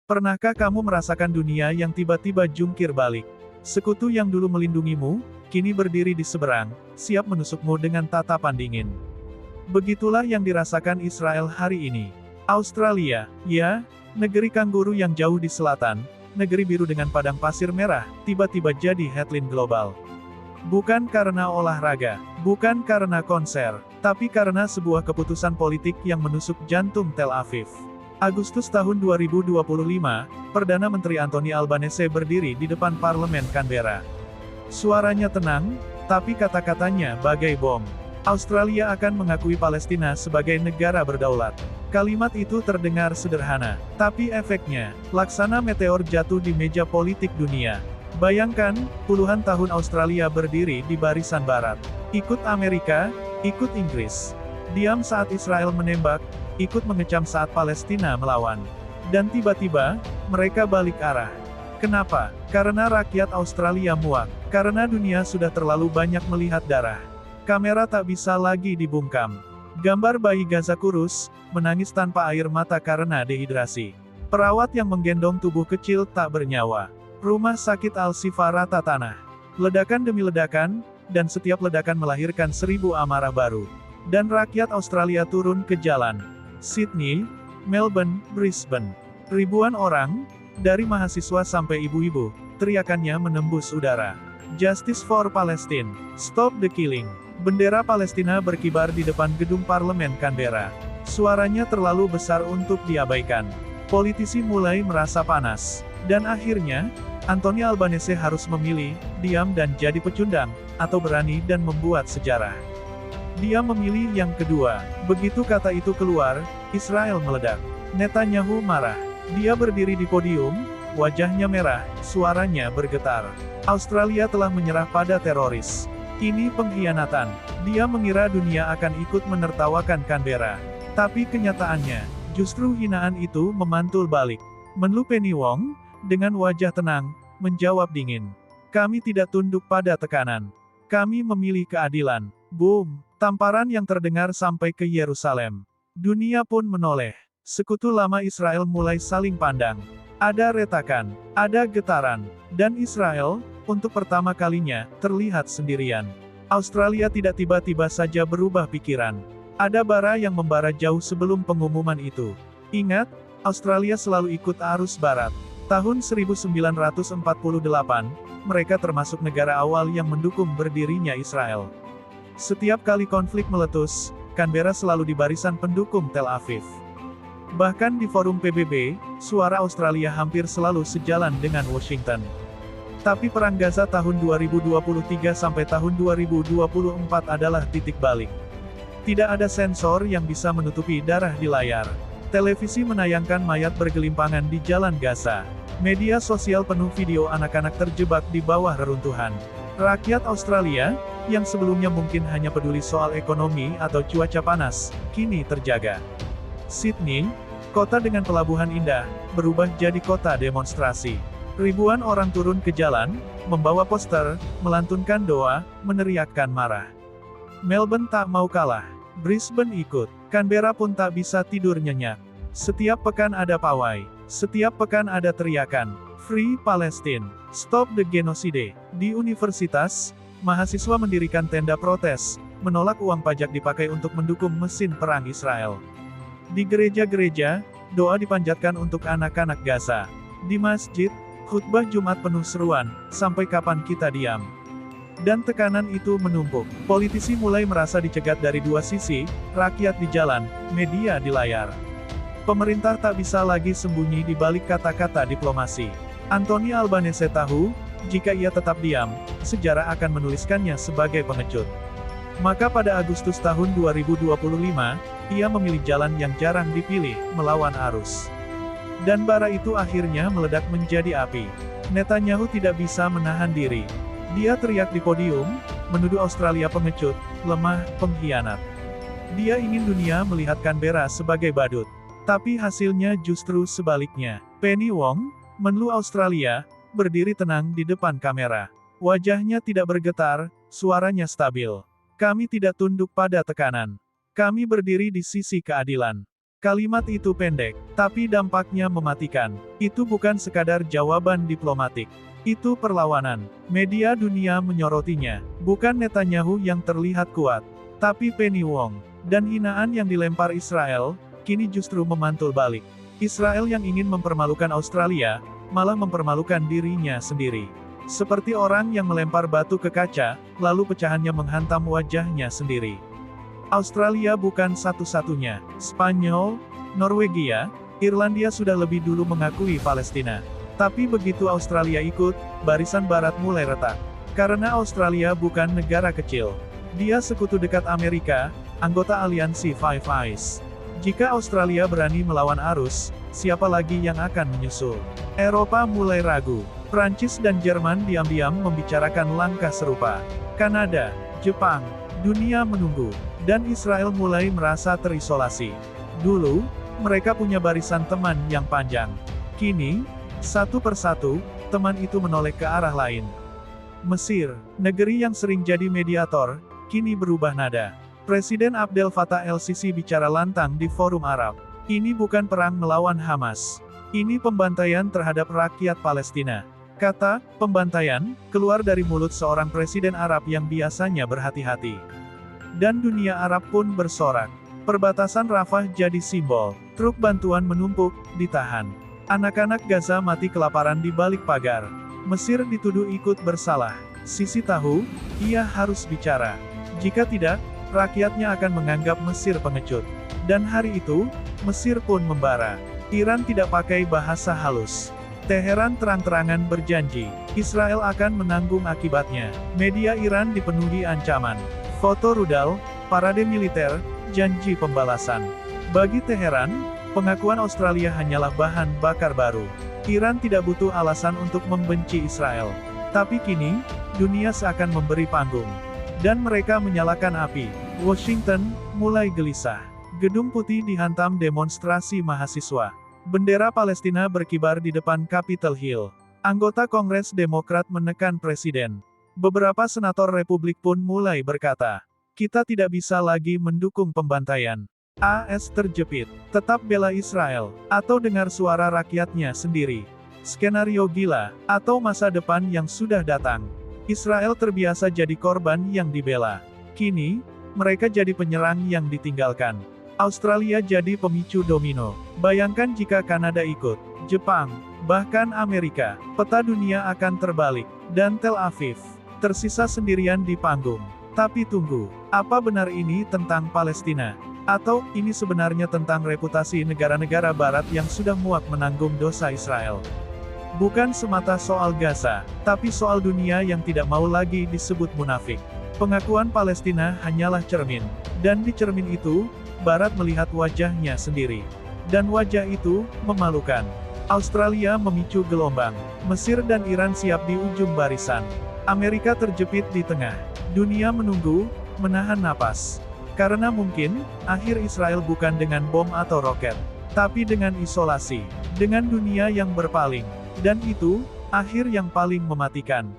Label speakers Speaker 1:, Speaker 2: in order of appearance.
Speaker 1: Pernahkah kamu merasakan dunia yang tiba-tiba jungkir balik? Sekutu yang dulu melindungimu, kini berdiri di seberang, siap menusukmu dengan tatapan dingin. Begitulah yang dirasakan Israel hari ini. Australia, ya, negeri kanguru yang jauh di selatan, negeri biru dengan padang pasir merah, tiba-tiba jadi headline global. Bukan karena olahraga, bukan karena konser, tapi karena sebuah keputusan politik yang menusuk jantung Tel Aviv. Agustus tahun 2025, Perdana Menteri Anthony Albanese berdiri di depan parlemen Canberra. Suaranya tenang, tapi kata-katanya bagai bom. Australia akan mengakui Palestina sebagai negara berdaulat. Kalimat itu terdengar sederhana, tapi efeknya, laksana meteor jatuh di meja politik dunia. Bayangkan, puluhan tahun Australia berdiri di barisan barat. Ikut Amerika, ikut Inggris. Diam saat Israel menembak, ikut mengecam saat Palestina melawan. Dan tiba-tiba, mereka balik arah. Kenapa? Karena rakyat Australia muak. Karena dunia sudah terlalu banyak melihat darah. Kamera tak bisa lagi dibungkam. Gambar bayi Gaza kurus, menangis tanpa air mata karena dehidrasi. Perawat yang menggendong tubuh kecil tak bernyawa. Rumah sakit Al-Shifa rata tanah. Ledakan demi ledakan, dan setiap ledakan melahirkan 1000 amarah baru. Dan rakyat Australia turun ke jalan. Sydney, Melbourne, Brisbane. Ribuan orang, dari mahasiswa sampai ibu-ibu, teriakannya menembus udara. Justice for Palestine. Stop the killing. Bendera Palestina berkibar di depan gedung parlemen Canberra. Suaranya terlalu besar untuk diabaikan. Politisi mulai merasa panas. Dan akhirnya, Anthony Albanese harus memilih, diam dan jadi pecundang, atau berani dan membuat sejarah. Dia memilih yang kedua. Begitu kata itu keluar, Israel meledak. Netanyahu marah. Dia berdiri di podium, wajahnya merah, suaranya bergetar. Australia telah menyerah pada teroris. Ini pengkhianatan. Dia mengira dunia akan ikut menertawakan Canberra. Tapi kenyataannya, justru hinaan itu memantul balik. Menlu Penny Wong, dengan wajah tenang, menjawab dingin. Kami tidak tunduk pada tekanan. Kami memilih keadilan. Boom! Tamparan yang terdengar sampai ke Yerusalem. Dunia pun menoleh. Sekutu lama Israel mulai saling pandang. Ada retakan, ada getaran, dan Israel, untuk pertama kalinya, terlihat sendirian. Australia tidak tiba-tiba saja berubah pikiran. Ada bara yang membara jauh sebelum pengumuman itu. Ingat, Australia selalu ikut arus barat. Tahun 1948, mereka termasuk negara awal yang mendukung berdirinya Israel. Setiap kali konflik meletus, Canberra selalu di barisan pendukung Tel Aviv. Bahkan di forum PBB, suara Australia hampir selalu sejalan dengan Washington. Tapi Perang Gaza tahun 2023 sampai tahun 2024 adalah titik balik. Tidak ada sensor yang bisa menutupi darah di layar. Televisi menayangkan mayat bergelimpangan di jalan Gaza. Media sosial penuh video anak-anak terjebak di bawah reruntuhan. Rakyat Australia, yang sebelumnya mungkin hanya peduli soal ekonomi atau cuaca panas, kini terjaga. Sydney, kota dengan pelabuhan indah, berubah jadi kota demonstrasi. Ribuan orang turun ke jalan, membawa poster, melantunkan doa, meneriakkan marah. Melbourne tak mau kalah. Brisbane ikut. Canberra pun tak bisa tidur nyenyak. Setiap pekan ada pawai. Setiap pekan ada teriakan. Free Palestine. Stop the Genocide. Di universitas, mahasiswa mendirikan tenda protes, menolak uang pajak dipakai untuk mendukung mesin perang Israel. Di gereja-gereja, doa dipanjatkan untuk anak-anak Gaza. Di masjid, khutbah Jumat penuh seruan, sampai kapan kita diam? Dan tekanan itu menumpuk. Politisi mulai merasa dicegat dari dua sisi, rakyat di jalan, media di layar. Pemerintah tak bisa lagi sembunyi di balik kata-kata diplomasi. Anthony Albanese tahu, jika ia tetap diam, sejarah akan menuliskannya sebagai pengecut. Maka pada Agustus tahun 2025, ia memilih jalan yang jarang dipilih, melawan arus. Dan bara itu akhirnya meledak menjadi api. Netanyahu tidak bisa menahan diri. Dia teriak di podium, menuduh Australia pengecut, lemah, pengkhianat. Dia ingin dunia melihat Canberra sebagai badut. Tapi hasilnya justru sebaliknya. Penny Wong, Menlu Australia, berdiri tenang di depan kamera. Wajahnya tidak bergetar, suaranya stabil. Kami tidak tunduk pada tekanan. Kami berdiri di sisi keadilan. Kalimat itu pendek, tapi dampaknya mematikan. Itu bukan sekadar jawaban diplomatik. Itu perlawanan. Media dunia menyorotinya. Bukan Netanyahu yang terlihat kuat, tapi Penny Wong. Dan hinaan yang dilempar Israel, kini justru memantul balik. Israel yang ingin mempermalukan Australia, malah mempermalukan dirinya sendiri. Seperti orang yang melempar batu ke kaca, lalu pecahannya menghantam wajahnya sendiri. Australia bukan satu-satunya. Spanyol, Norwegia, Irlandia sudah lebih dulu mengakui Palestina. Tapi begitu Australia ikut, barisan Barat mulai retak. Karena Australia bukan negara kecil. Dia sekutu dekat Amerika, anggota aliansi Five Eyes. Jika Australia berani melawan arus, siapa lagi yang akan menyusul? Eropa mulai ragu. Prancis dan Jerman diam-diam membicarakan langkah serupa. Kanada, Jepang, dunia menunggu. Dan Israel mulai merasa terisolasi. Dulu, mereka punya barisan teman yang panjang. Kini, satu persatu, teman itu menoleh ke arah lain. Mesir, negeri yang sering jadi mediator, kini berubah nada. Presiden Abdel Fattah el-Sisi bicara lantang di Forum Arab. Ini bukan perang melawan Hamas. Ini pembantaian terhadap rakyat Palestina. Kata pembantaian keluar dari mulut seorang presiden Arab yang biasanya berhati-hati. Dan dunia Arab pun bersorak. Perbatasan Rafah jadi simbol. Truk bantuan menumpuk, ditahan. Anak-anak Gaza mati kelaparan di balik pagar. Mesir dituduh ikut bersalah. Sisi tahu, ia harus bicara. Jika tidak, rakyatnya akan menganggap Mesir pengecut. Dan hari itu, Mesir pun membara. Iran tidak pakai bahasa halus. Teheran terang-terangan berjanji, Israel akan menanggung akibatnya. Media Iran dipenuhi ancaman. Foto rudal, parade militer, janji pembalasan. Bagi Teheran, pengakuan Australia hanyalah bahan bakar baru. Iran tidak butuh alasan untuk membenci Israel. Tapi kini, dunia seakan memberi panggung. Dan mereka menyalakan api. Washington mulai gelisah. Gedung Putih dihantam demonstrasi mahasiswa. Bendera Palestina berkibar di depan Capitol Hill. Anggota Kongres Demokrat menekan Presiden. Beberapa senator Republik pun mulai berkata, kita tidak bisa lagi mendukung pembantaian. AS terjepit, tetap bela Israel, atau dengar suara rakyatnya sendiri. Skenario gila, atau masa depan yang sudah datang. Israel terbiasa jadi korban yang dibela. Kini, mereka jadi penyerang yang ditinggalkan. Australia jadi pemicu domino. Bayangkan jika Kanada ikut, Jepang, bahkan Amerika, peta dunia akan terbalik, dan Tel Aviv tersisa sendirian di panggung. Tapi tunggu, apa benar ini tentang Palestina? Atau, ini sebenarnya tentang reputasi negara-negara Barat yang sudah muak menanggung dosa Israel? Bukan semata soal Gaza, tapi soal dunia yang tidak mau lagi disebut munafik. Pengakuan Palestina hanyalah cermin. Dan di cermin itu, Barat melihat wajahnya sendiri. Dan wajah itu, memalukan. Australia memicu gelombang. Mesir dan Iran siap di ujung barisan. Amerika terjepit di tengah. Dunia menunggu, menahan napas. Karena mungkin, akhir Israel bukan dengan bom atau roket, tapi dengan isolasi. Dengan dunia yang berpaling. Dan itu, akhir yang paling mematikan.